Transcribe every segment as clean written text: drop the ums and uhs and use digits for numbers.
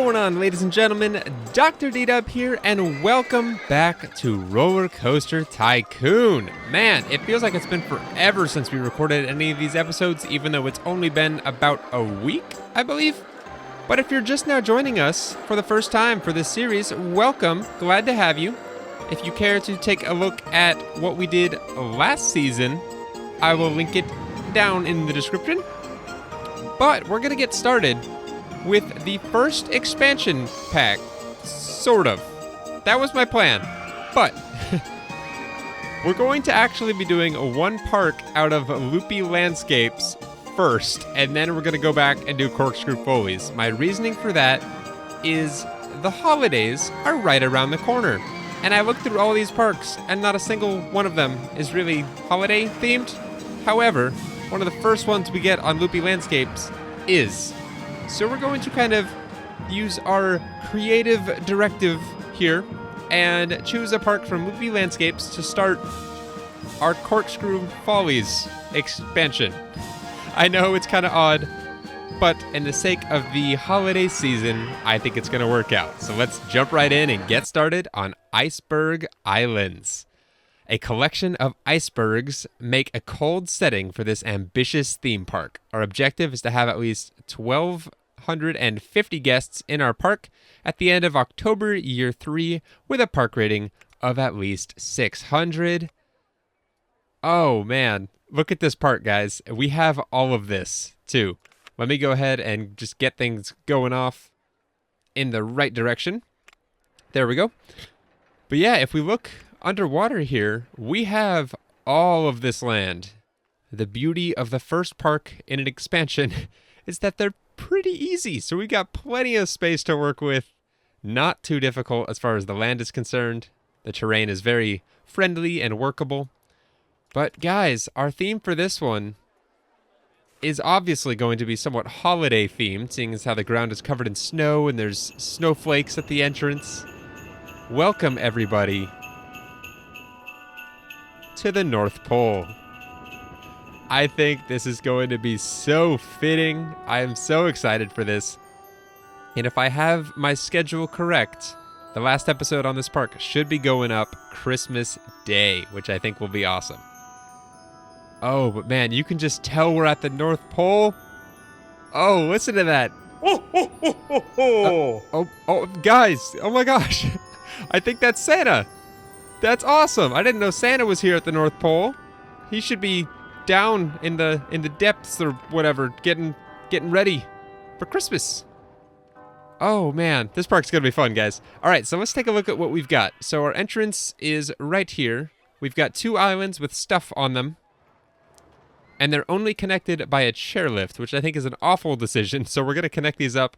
going on, ladies and gentlemen? Dr.DDub here, and welcome back to Roller Coaster Tycoon. Man, it feels like it's been forever since we recorded any of these episodes, even though it's only been about a week, I believe. But if you're just now joining us for the first time for this series, welcome. Glad to have you. If you care to take a look at what we did last season, I will link it down in the description. But we're going to get started with the first expansion pack, sort of. That was my plan, but we're going to actually be doing one park out of Loopy Landscapes first, and then we're going to go back and do Corkscrew Follies. My reasoning for that is the holidays are right around the corner, and I looked through all these parks, and not a single one of them is really holiday themed. However, one of the first ones we get on Loopy Landscapes is. So we're going to kind of use our creative directive here and choose a park from Loopy Landscapes to start our Corkscrew Follies expansion. I know it's kind of odd, but in the sake of the holiday season, I think it's going to work out. So let's jump right in and get started on Iceberg Islands. A collection of icebergs make a cold setting for this ambitious theme park. Our objective is to have at least 1,250 guests in our park at the end of October year 3 with a park rating of at least 600. Oh man, look at this park, guys. We have all of this too. Let me go ahead and just get things going off in the right direction. There we go. But yeah, if we look underwater here, we have all of this land. The beauty of the first park in an expansion is that they're pretty easy, so we got plenty of space to work with. Not too difficult as far as the land is concerned. The terrain is very friendly and workable. But guys, our theme for this one is obviously going to be somewhat holiday themed, seeing as how the ground is covered in snow and there's snowflakes at the entrance. Welcome everybody to the North Pole. I think this is going to be so fitting. I am so excited for this. And if I have my schedule correct, the last episode on this park should be going up Christmas Day, which I think will be awesome. Oh, but man, you can just tell we're at the North Pole. Oh, listen to that. Oh, guys. Oh my gosh. I think that's Santa. That's awesome. I didn't know Santa was here at the North Pole. He should be down in the depths or whatever, getting ready for Christmas. Oh man, this park's gonna be fun, guys. All right, so let's take a look at what we've got. So our entrance is right here. We've got 2 islands with stuff on them, and they're only connected by a chairlift, which I think is an awful decision. So we're gonna connect these up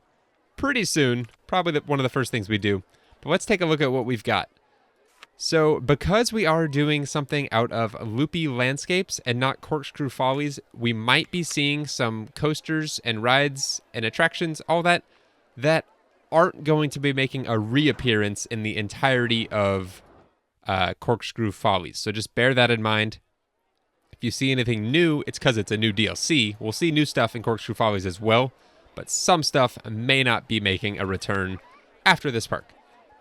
pretty soon. Probably one of the first things we do. But let's take a look at what we've got. So, because we are doing something out of Loopy Landscapes and not Corkscrew Follies, we might be seeing some coasters and rides and attractions, all that aren't going to be making a reappearance in the entirety of Corkscrew Follies. So just bear that in mind. If you see anything new, it's because it's a new DLC. We'll see new stuff in Corkscrew Follies as well, but some stuff may not be making a return after this park.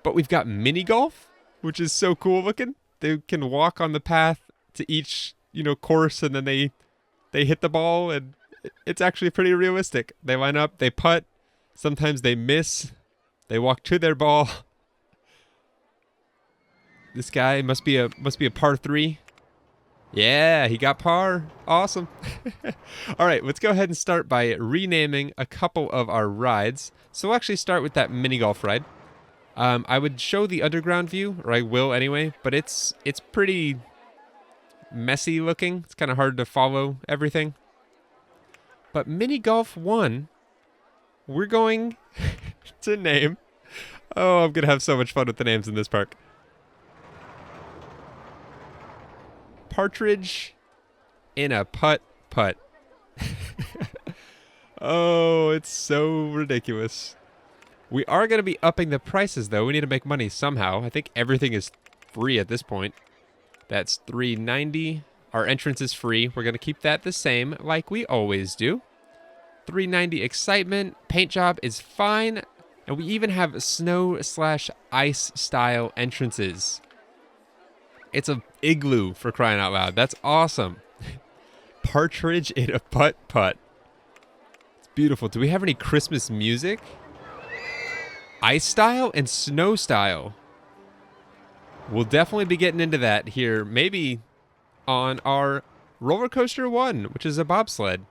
But we've got mini golf, which is so cool looking. They can walk on the path to each, course, and then they hit the ball, and it's actually pretty realistic. They line up, they putt, sometimes they miss, they walk to their ball. This guy must be a par 3. Yeah, he got par. Awesome. All right, let's go ahead and start by renaming a couple of our rides. So we'll actually start with that mini golf ride. I would show the underground view, or I will anyway, but it's pretty messy looking. It's kind of hard to follow everything. But Mini Golf 1, we're going to name... Oh, I'm going to have so much fun with the names in this park. Partridge in a Putt-Putt. Oh, it's so ridiculous. We are going to be upping the prices, though. We need to make money somehow. I think everything is free at this point. That's $3.90. Our entrance is free. We're going to keep that the same, like we always do. $3.90 excitement. Paint job is fine. And we even have snow/ice style entrances. It's a igloo, for crying out loud. That's awesome. Partridge in a putt-putt. It's beautiful. Do we have any Christmas music? Ice style and snow style. We'll definitely be getting into that here, maybe on our Roller Coaster 1, which is a bobsled.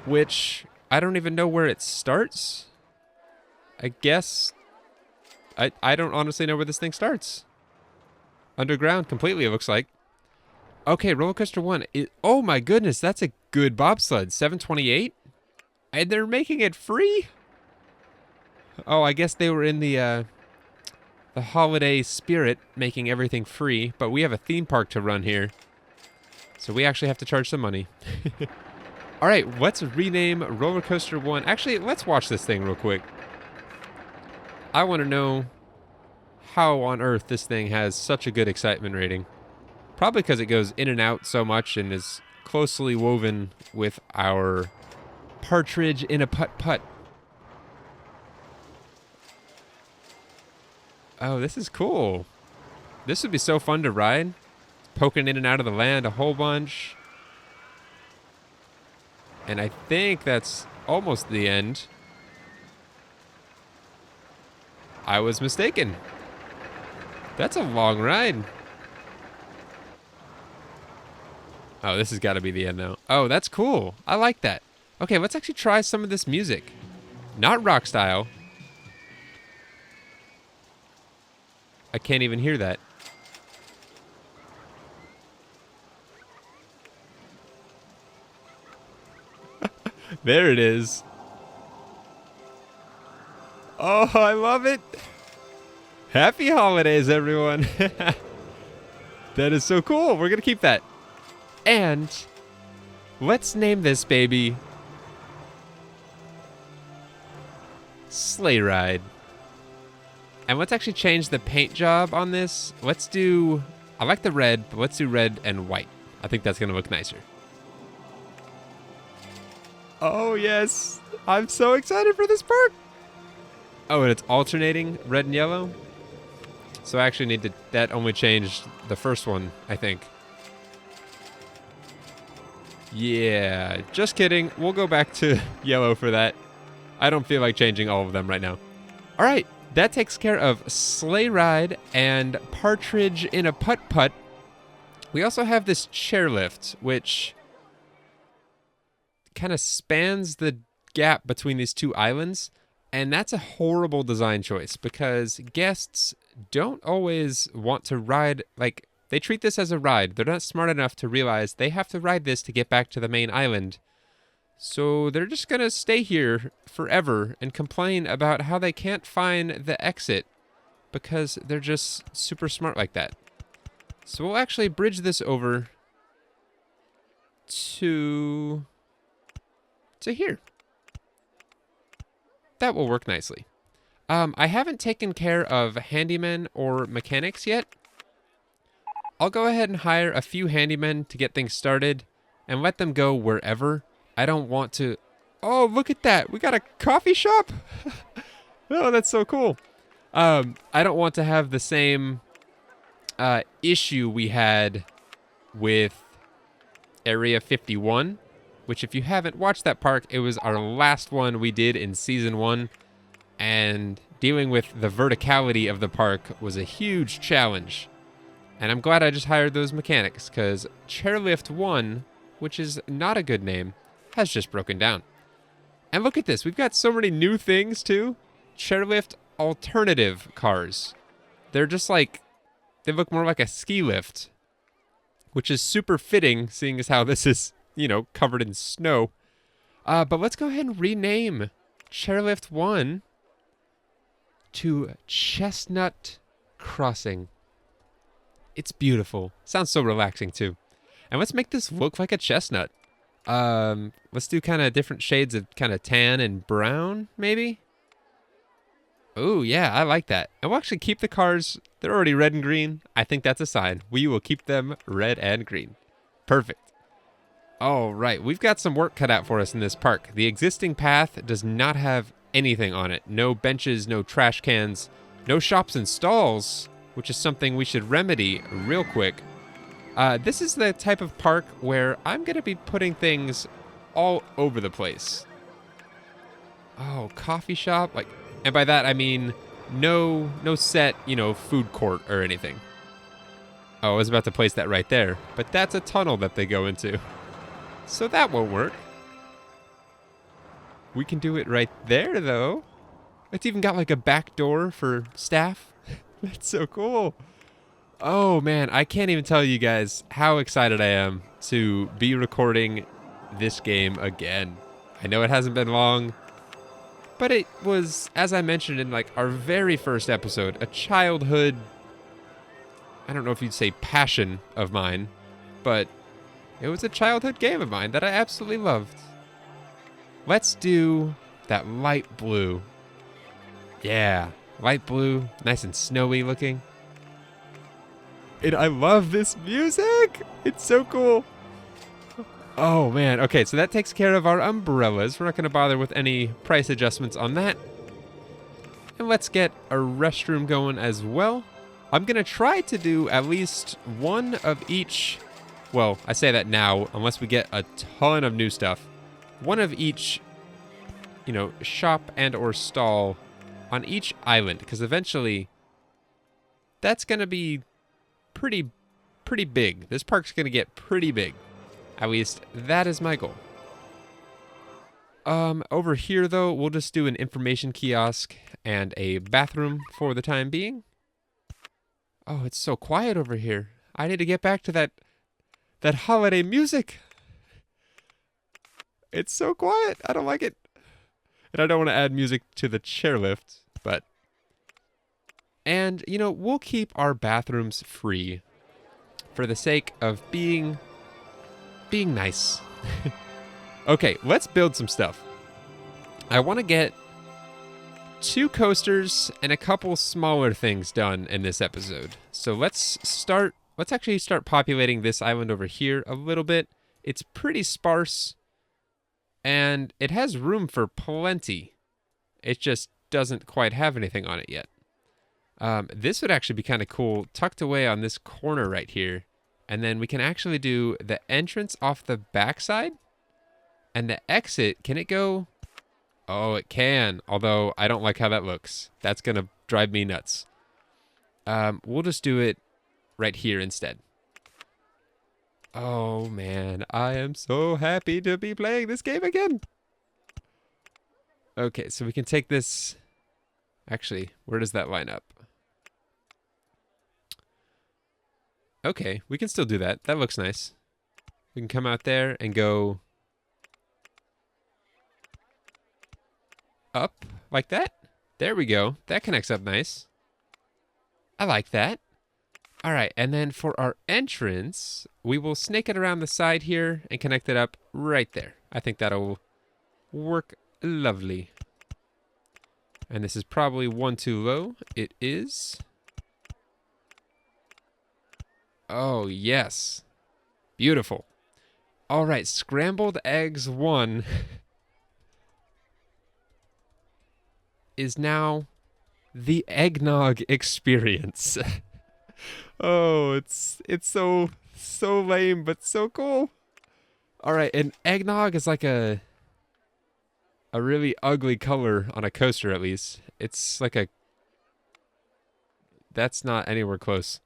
Which, I don't even know where it starts. I guess, I don't honestly know where this thing starts. Underground completely, it looks like. Okay, Roller Coaster 1. Oh my goodness, that's a good bobsled. 728? And they're making it free? Oh, I guess they were in the holiday spirit, making everything free. But we have a theme park to run here. So we actually have to charge some money. All right, let's rename Roller Coaster 1. Actually, let's watch this thing real quick. I want to know how on earth this thing has such a good excitement rating. Probably because it goes in and out so much and is closely woven with our partridge in a putt-putt. Oh, this is cool. This would be so fun to ride. Poking in and out of the land a whole bunch. And I think that's almost the end. I was mistaken. That's a long ride. Oh, this has got to be the end now. Oh, that's cool. I like that. Okay, let's actually try some of this music. Not rock style. I can't even hear that. There it is. Oh, I love it. Happy holidays, everyone. That is so cool. We're going to keep that. And let's name this baby Sleigh Ride. And let's actually change the paint job on this. Let's do, I like the red, but let's do red and white. I think that's going to look nicer. Oh, yes. I'm so excited for this park. Oh, and it's alternating red and yellow. So I actually need to, that only changed the first one, I think. Yeah, just kidding. We'll go back to yellow for that. I don't feel like changing all of them right now. All right, that takes care of Sleigh Ride and Partridge in a Putt-Putt. We also have this chairlift, which kind of spans the gap between these two islands. And that's a horrible design choice because guests don't always want to ride, like, they treat this as a ride. They're not smart enough to realize they have to ride this to get back to the main island. So they're just going to stay here forever and complain about how they can't find the exit because they're just super smart like that. So we'll actually bridge this over to here. That will work nicely. I haven't taken care of handymen or mechanics yet. I'll go ahead and hire a few handymen to get things started and let them go wherever. I don't want to... Oh, look at that. We got a coffee shop. Oh, that's so cool. I don't want to have the same issue we had with Area 51, which if you haven't watched that park, it was our last one we did in Season 1, and dealing with the verticality of the park was a huge challenge. And I'm glad I just hired those mechanics, because Chairlift 1, which is not a good name, has just broken down. And look at this, we've got so many new things too. Chairlift alternative cars. They're just like, they look more like a ski lift, which is super fitting, seeing as how this is, you know, covered in snow. But let's go ahead and rename Chairlift 1 to Chestnut Crossing. It's beautiful. Sounds so relaxing too. And let's make this look like a chestnut. Let's do kind of different shades of kind of tan and brown, maybe? Oh, yeah, I like that. And we'll actually keep the cars, they're already red and green. I think that's a sign. We will keep them red and green. Perfect. All right, we've got some work cut out for us in this park. The existing path does not have anything on it. No benches, no trash cans, no shops and stalls, which is something we should remedy real quick. This is the type of park where I'm going to be putting things all over the place. Oh, coffee shop? Like, and by that I mean no set, food court or anything. Oh, I was about to place that right there, but that's a tunnel that they go into. So that won't work. We can do it right there, though. It's even got like a back door for staff. That's so cool. Oh, man, I can't even tell you guys how excited I am to be recording this game again. I know it hasn't been long, but it was, as I mentioned in like our very first episode, a childhood, I don't know if you'd say passion of mine, but it was a childhood game of mine that I absolutely loved. Let's do that light blue. Yeah, light blue, nice and snowy looking. And I love this music. It's so cool. Oh, man. Okay, so that takes care of our umbrellas. We're not going to bother with any price adjustments on that. And let's get a restroom going as well. I'm going to try to do at least one of each. Well, I say that now, unless we get a ton of new stuff. One of each, shop and or stall on each island. Because eventually, that's going to be pretty big. This park's going to get pretty big. At least, that is my goal. Over here, though, we'll just do an information kiosk and a bathroom for the time being. Oh, it's so quiet over here. I need to get back to that holiday music. It's so quiet. I don't like it. And I don't want to add music to the chairlift, but... And, we'll keep our bathrooms free for the sake of being nice. Okay, let's build some stuff. I want to get 2 coasters and a couple smaller things done in this episode. So let's actually start populating this island over here a little bit. It's pretty sparse, and it has room for plenty. It just doesn't quite have anything on it yet. This would actually be kind of cool, tucked away on this corner right here. And then we can actually do the entrance off the backside. And the exit, can it go? Oh, it can. Although, I don't like how that looks. That's going to drive me nuts. We'll just do it right here instead. Oh, man. I am so happy to be playing this game again. Okay, so we can take this... Actually, where does that line up? Okay, we can still do that. That looks nice. We can come out there and go up like that. There we go. That connects up nice. I like that. All right, and then for our entrance, we will snake it around the side here and connect it up right there. I think that'll work lovely. And this is probably one too low. It is. Oh, yes. Beautiful. All right, scrambled eggs 1 is now the eggnog experience. Oh, it's so lame, but so cool. All right, and eggnog is like a really ugly color on a coaster, at least. It's like a... That's not anywhere close.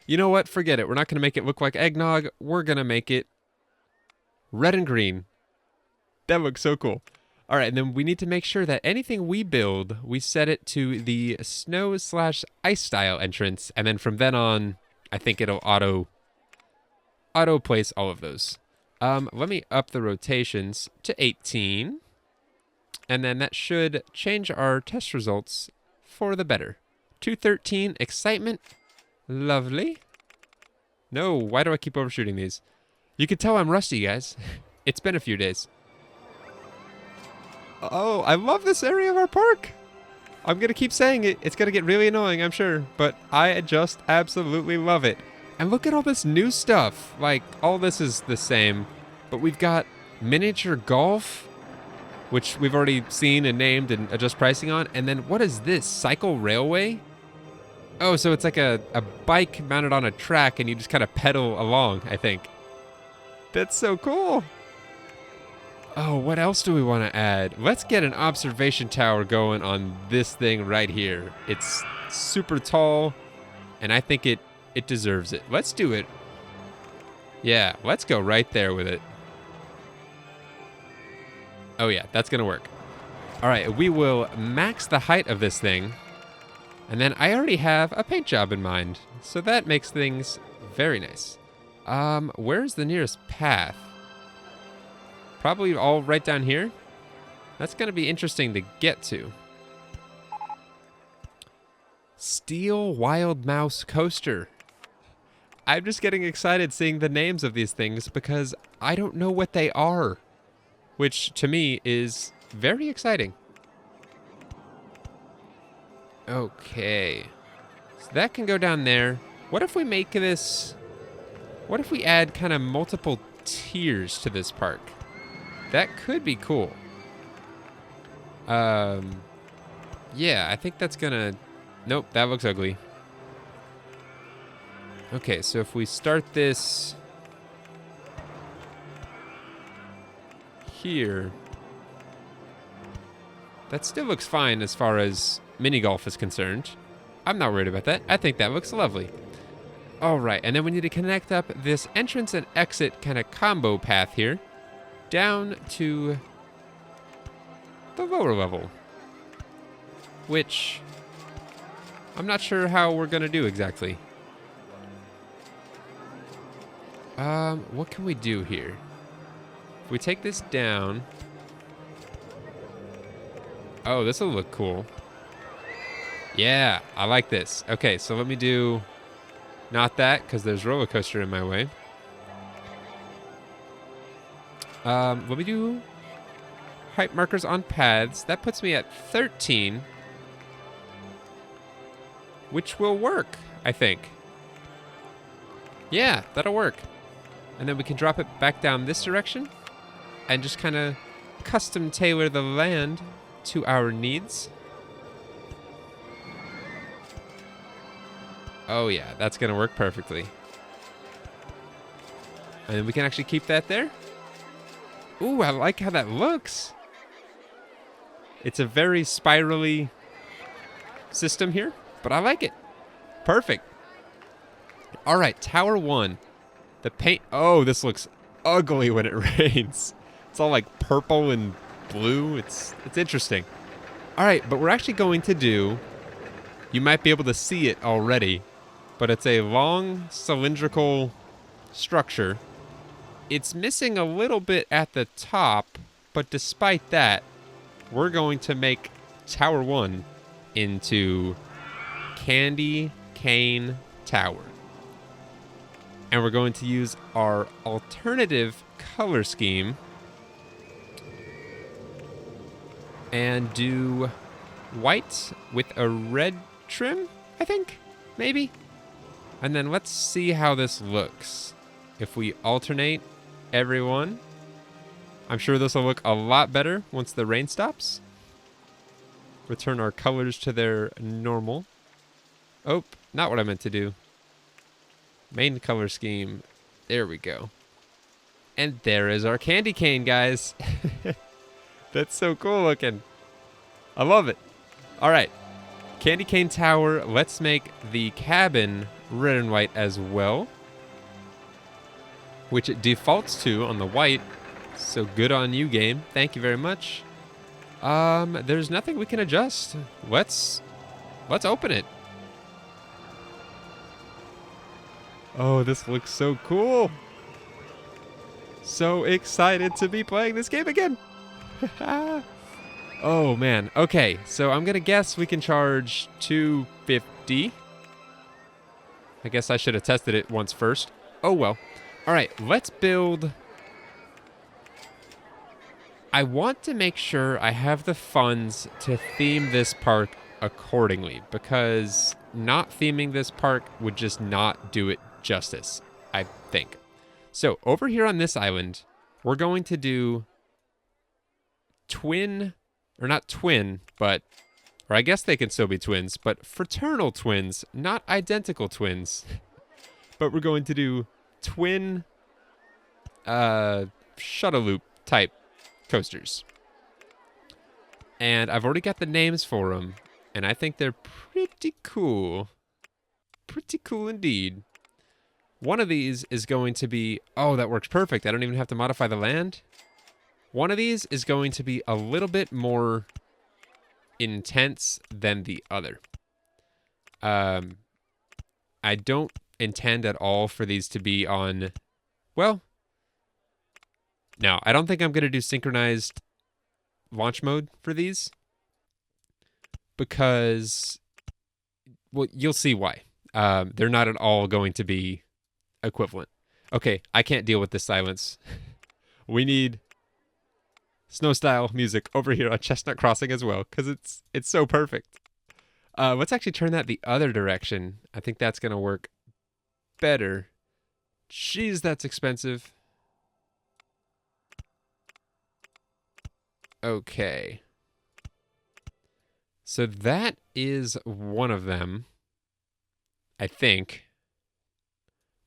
You know what? Forget it. We're not going to make it look like eggnog. We're going to make it red and green. That looks so cool. All right, and then we need to make sure that anything we build, we set it to the snow/ice style entrance, and then from then on, I think it'll auto place all of those. Let me up the rotations to 18, and then that should change our test results for the better. 213 excitement. Lovely. No, why do I keep overshooting these? You can tell I'm rusty, guys. It's been a few days. Oh, I love this area of our park. I'm going to keep saying it. It's going to get really annoying, I'm sure. But I just absolutely love it. And look at all this new stuff. Like, all this is the same. But we've got miniature golf. which we've already seen and named and adjust pricing on. And then what is this? Cycle Railway? Oh, so it's like a bike mounted on a track and you just kind of pedal along, I think. That's so cool. Oh, what else do we want to add? Let's get an observation tower going on this thing right here. It's super tall, and I think it deserves it. Let's do it. Yeah, let's go right there with it. Oh yeah, that's going to work. All right, we will max the height of this thing. And then I already have a paint job in mind, so that makes things very nice. Where's the nearest path? Probably all right down here. That's going to be interesting to get to. Steel Wild Mouse Coaster. I'm just getting excited seeing the names of these things because I don't know what they are, which to me is very exciting. Okay, so that can go down there. What if we make this, what if we add kind of multiple tiers to this park? That could be cool. Yeah, I think that's gonna, nope, that looks ugly. Okay, so if we start this here, that still looks fine as far as mini golf is concerned. I'm not worried about that. I think that looks lovely. All right, and then we need to connect up this entrance and exit kind of combo path here down to the lower level, which I'm not sure how we're gonna do exactly. What can we do here? If we take this down, oh, this will look cool. Yeah, I like this. Okay, so let me do not that, because there's roller coaster in my way. Let me do height markers on paths. That puts me at 13, which will work, I think. Yeah, that'll work. And then we can drop it back down this direction and just kind of custom tailor the land to our needs. Oh yeah, that's gonna work perfectly. And then we can actually keep that there. Ooh, I like how that looks. It's a very spirally system here, but I like it. Perfect. All right, Tower 1. The paint, oh, this looks ugly when it rains. It's all like purple and blue. It's interesting. All right, but we're actually going to do, you might be able to see it already, but it's a long cylindrical structure. It's missing a little bit at the top, but despite that, we're going to make Tower 1 into Candy Cane Tower. And we're going to use our alternative color scheme and do white with a red trim, I think, maybe. And then let's see how this looks. If we alternate everyone, I'm sure this will look a lot better once the rain stops. Return our colors to their normal. Oh, not what I meant to do. Main color scheme. There we go. And there is our candy cane, guys. That's so cool looking. I love it. All right. Candy cane tower. Let's make the cabin red and white as well, which it defaults to on the white. So good on you, game. Thank you very much. There's nothing we can adjust. Let's open it. Oh, this looks so cool. So excited to be playing this game again. Oh man. Okay, so I'm gonna guess we can charge $250. I guess I should have tested it once first. Oh well. All right, let's build. I want to make sure I have the funds to theme this park accordingly, because not theming this park would just not do it justice, I think. So over here on this island, we're going to do twin, or not twin, but, or I guess they can still be twins, but fraternal twins, not identical twins. But we're going to do twin shuttle loop type coasters. And I've already got the names for them, and I think they're pretty cool. Pretty cool indeed. One of these is going to be, oh, that works perfect. I don't even have to modify the land. One of these is going to be a little bit more intense than the other. I don't intend at all for these to be on, well, no, I don't think I'm going to do synchronized launch mode for these because, well, you'll see why. They're not at all going to be equivalent. Okay, I can't deal with this silence. We need snow style music over here on Chestnut Crossing as well, because it's so perfect. Let's actually turn that the other direction. I think that's going to work better. Jeez, that's expensive. Okay. So that is one of them, I think.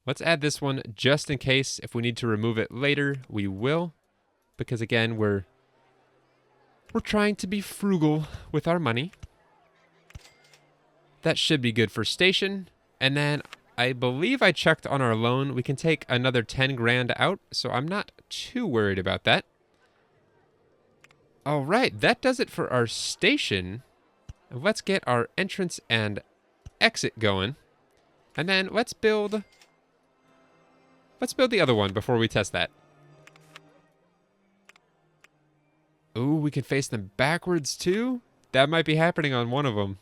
Let's add this one just in case. If we need to remove it later, we will. Because again, we're trying to be frugal with our money. That should be good for station. And then I believe I checked on our loan. We can take another 10 grand out, so I'm not too worried about that. All right, that does it for our station. Let's get our entrance and exit going. And then let's build the other one before we test that. Ooh, we can face them backwards too? That might be happening on one of them.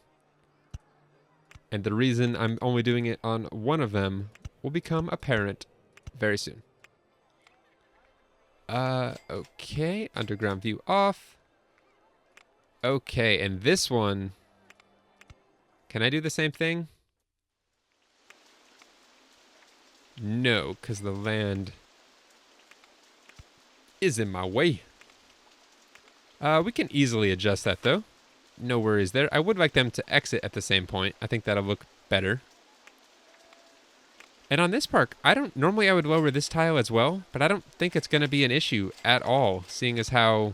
And the reason I'm only doing it on one of them will become apparent very soon. Okay, underground view off. Okay, and this one, can I do the same thing? No, because the land is in my way. We can easily adjust that though. No worries there. I would like them to exit at the same point. I think that'll look better. And on this park, normally I would lower this tile as well, but I don't think it's going to be an issue at all, seeing as how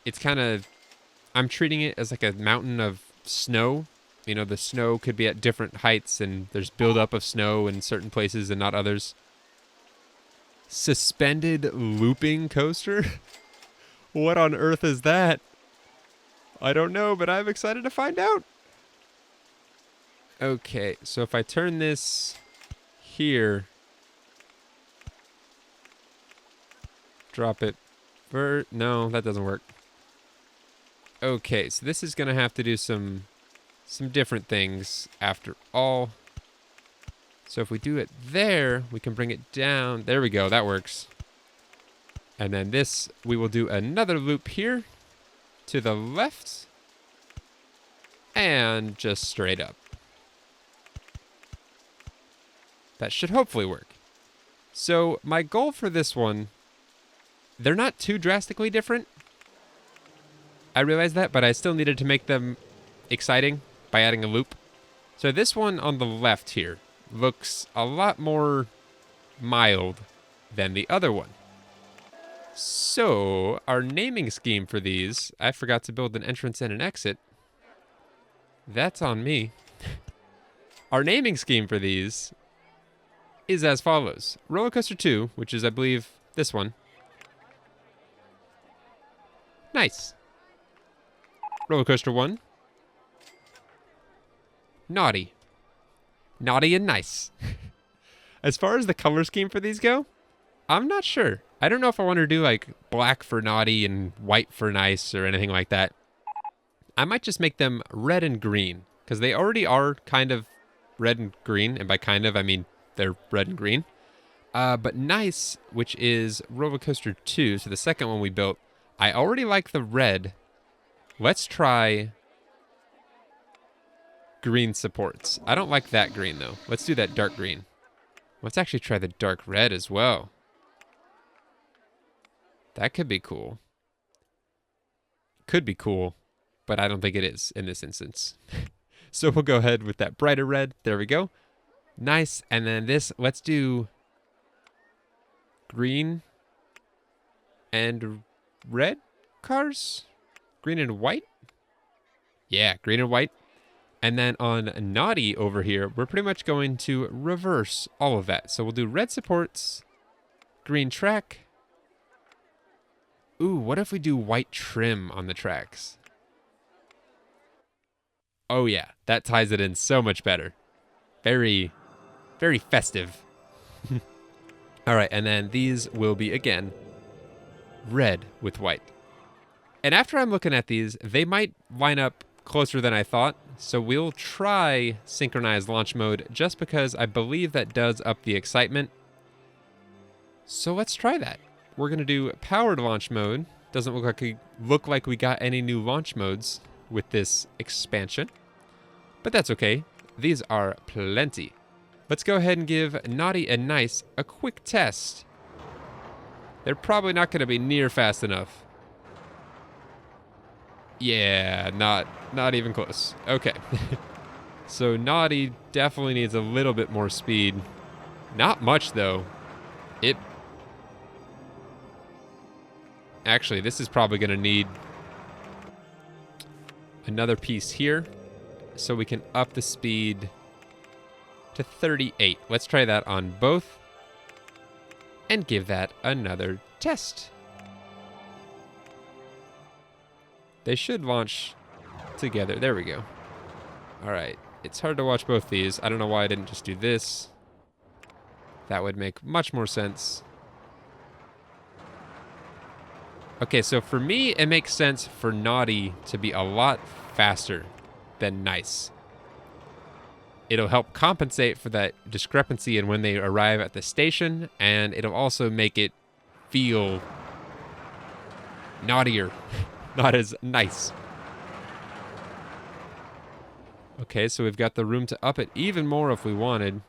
it's kind of, I'm treating it as like a mountain of snow. You know, the snow could be at different heights and there's buildup of snow in certain places and not others. Suspended looping coaster? What on earth is that? I don't know, but I'm excited to find out. Okay, so if I turn this here, drop it. No, that doesn't work. Okay, so this is going to have to do some different things after all. So if we do it there, we can bring it down. There we go, that works. And then this, we will do another loop here to the left and just straight up. That should hopefully work. So my goal for this one, they're not too drastically different. I realize that, but I still needed to make them exciting by adding a loop. So this one on the left here looks a lot more mild than the other one. So our naming scheme for these, I forgot to build an entrance and an exit. That's on me. Our naming scheme for these is as follows. Roller Coaster 2, which is, I believe, this one. Nice. Roller Coaster 1. Naughty. Naughty and nice. As far as the color scheme for these go, I'm not sure. I don't know if I want to do like black for naughty and white for nice or anything like that. I might just make them red and green because they already are kind of red and green. And by kind of, I mean they're red and green. But nice, which is Roller Coaster 2, so the second one we built, I already like the red. Let's try green supports. I don't like that green though. Let's do that dark green. Let's actually try the dark red as well. That could be cool. Could be cool, but I don't think it is in this instance. So we'll go ahead with that brighter red. There we go. Nice. And then this, let's do green and red cars? Green and white? Yeah, green and white. And then on Naughty over here, we're pretty much going to reverse all of that. So we'll do red supports, green track. Ooh, what if we do white trim on the tracks? Oh yeah, that ties it in so much better. Very, very festive. All right, and then these will be, again, red with white. And after I'm looking at these, they might line up closer than I thought. So we'll try synchronized launch mode just because I believe that does up the excitement. So let's try that. We're going to do powered launch mode. Doesn't look like we got any new launch modes with this expansion. But that's okay. These are plenty. Let's go ahead and give Naughty and Nice a quick test. They're probably not going to be near fast enough. Yeah, not even close. Okay. So Naughty definitely needs a little bit more speed. Not much, though. Actually, this is probably going to need another piece here so we can up the speed to 38. Let's try that on both and give that another test. They should launch together. There we go. All right. It's hard to watch both these. I don't know why I didn't just do this. That would make much more sense. Okay, so for me, it makes sense for Naughty to be a lot faster than Nice. It'll help compensate for that discrepancy in when they arrive at the station, and it'll also make it feel naughtier, not as nice. Okay, so we've got the room to up it even more if we wanted.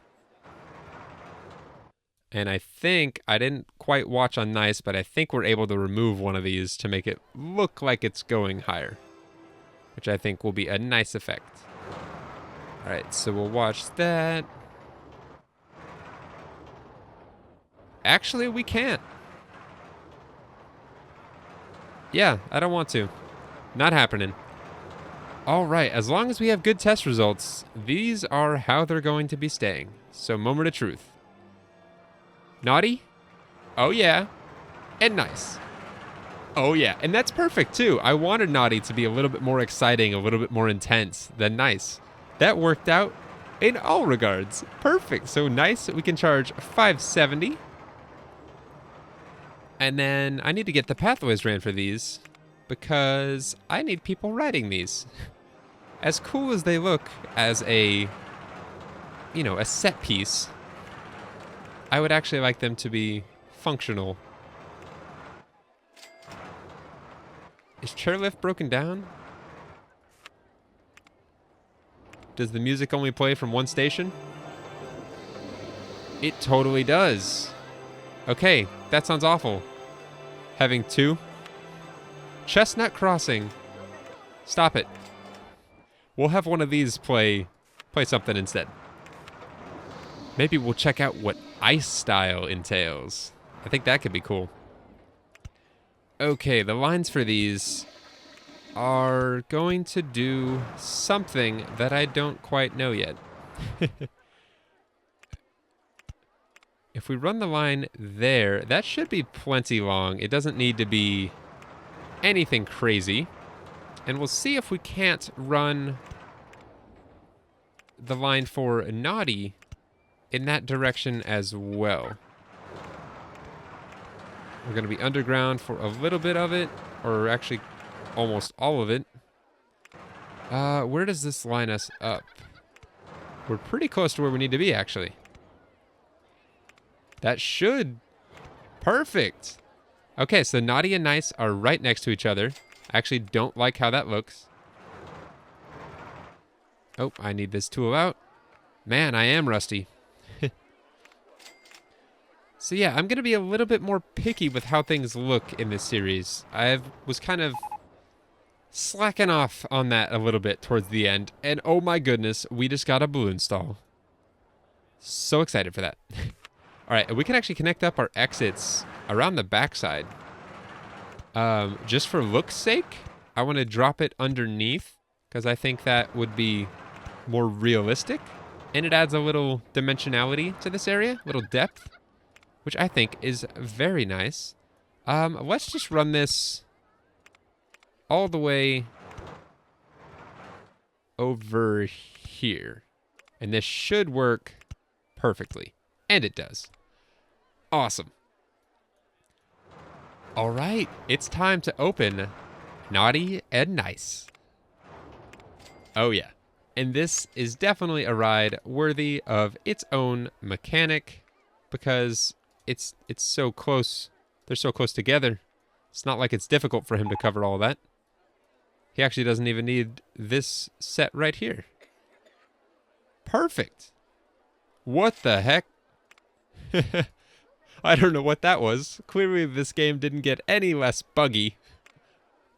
And I think, I didn't quite watch on Nice, but I think we're able to remove one of these to make it look like it's going higher, which I think will be a nice effect. All right, so we'll watch that. Actually, we can't. Yeah, I don't want to. Not happening. All right, as long as we have good test results, these are how they're going to be staying. So, moment of truth. Naughty? Oh yeah. And Nice. Oh yeah, and that's perfect too. I wanted Naughty to be a little bit more exciting, a little bit more intense than Nice. That worked out in all regards. Perfect. So Nice, we can charge $570. And then I need to get the pathways ran for these because I need people riding these. As cool as they look as a, a set piece, I would actually like them to be functional. Is chairlift broken down? Does the music only play from one station? It totally does. Okay, that sounds awful. Having two? Chestnut Crossing. Stop it. We'll have one of these play something instead. Maybe we'll check out what ice style entails. I think that could be cool. Okay, the lines for these are going to do something that I don't quite know yet. If we run the line there, that should be plenty long. It doesn't need to be anything crazy. And we'll see if we can't run the line for Naughty in that direction as well. We're going to be underground for a little bit of it, or actually almost all of it. Where does this line us up? We're pretty close to where we need to be, actually. That should... Perfect! Okay, so Naughty and Nice are right next to each other. I actually don't like how that looks. Oh, I need this tool out. Man, I am rusty. So yeah, I'm going to be a little bit more picky with how things look in this series. I was kind of slacking off on that a little bit towards the end. And oh my goodness, we just got a balloon stall. So excited for that. All right, we can actually connect up our exits around the backside. Just for look's sake, I want to drop it underneath because I think that would be more realistic. And it adds a little dimensionality to this area, a little depth, which I think is very nice. Let's just run this all the way over here. And this should work perfectly. And it does. Awesome. All right, it's time to open Naughty and Nice. Oh yeah. And this is definitely a ride worthy of its own mechanic because it's so close. They're so close together. It's not like it's difficult for him to cover all that. He actually doesn't even need this set right here. Perfect. What the heck? I don't know what that was. Clearly this game didn't get any less buggy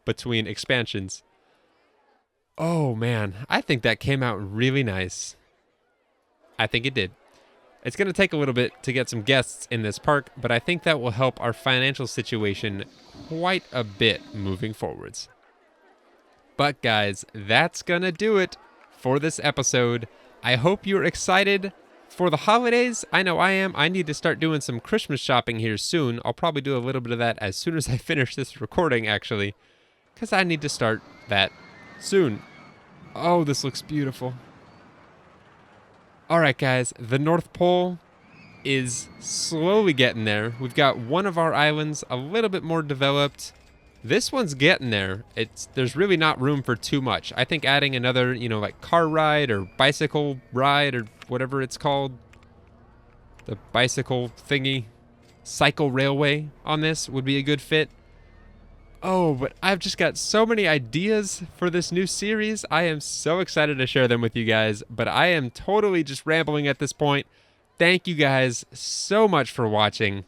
between expansions. Oh man, I think that came out really nice. I think it did. It's going to take a little bit to get some guests in this park, but I think that will help our financial situation quite a bit moving forwards. But guys, that's going to do it for this episode. I hope you're excited for the holidays. I know I am. I need to start doing some Christmas shopping here soon. I'll probably do a little bit of that as soon as I finish this recording, actually, because I need to start that soon. Oh, this looks beautiful. All right, guys, the North Pole is slowly getting there. We've got one of our islands a little bit more developed. This one's getting there. There's really not room for too much. I think adding another, like car ride or bicycle ride or whatever it's called, the bicycle thingy, cycle railway on this would be a good fit. Oh, but I've just got so many ideas for this new series. I am so excited to share them with you guys, but I am totally just rambling at this point. Thank you guys so much for watching.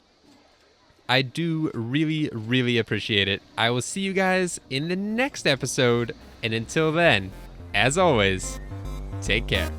I do really, really appreciate it. I will see you guys in the next episode, and until then, as always, take care.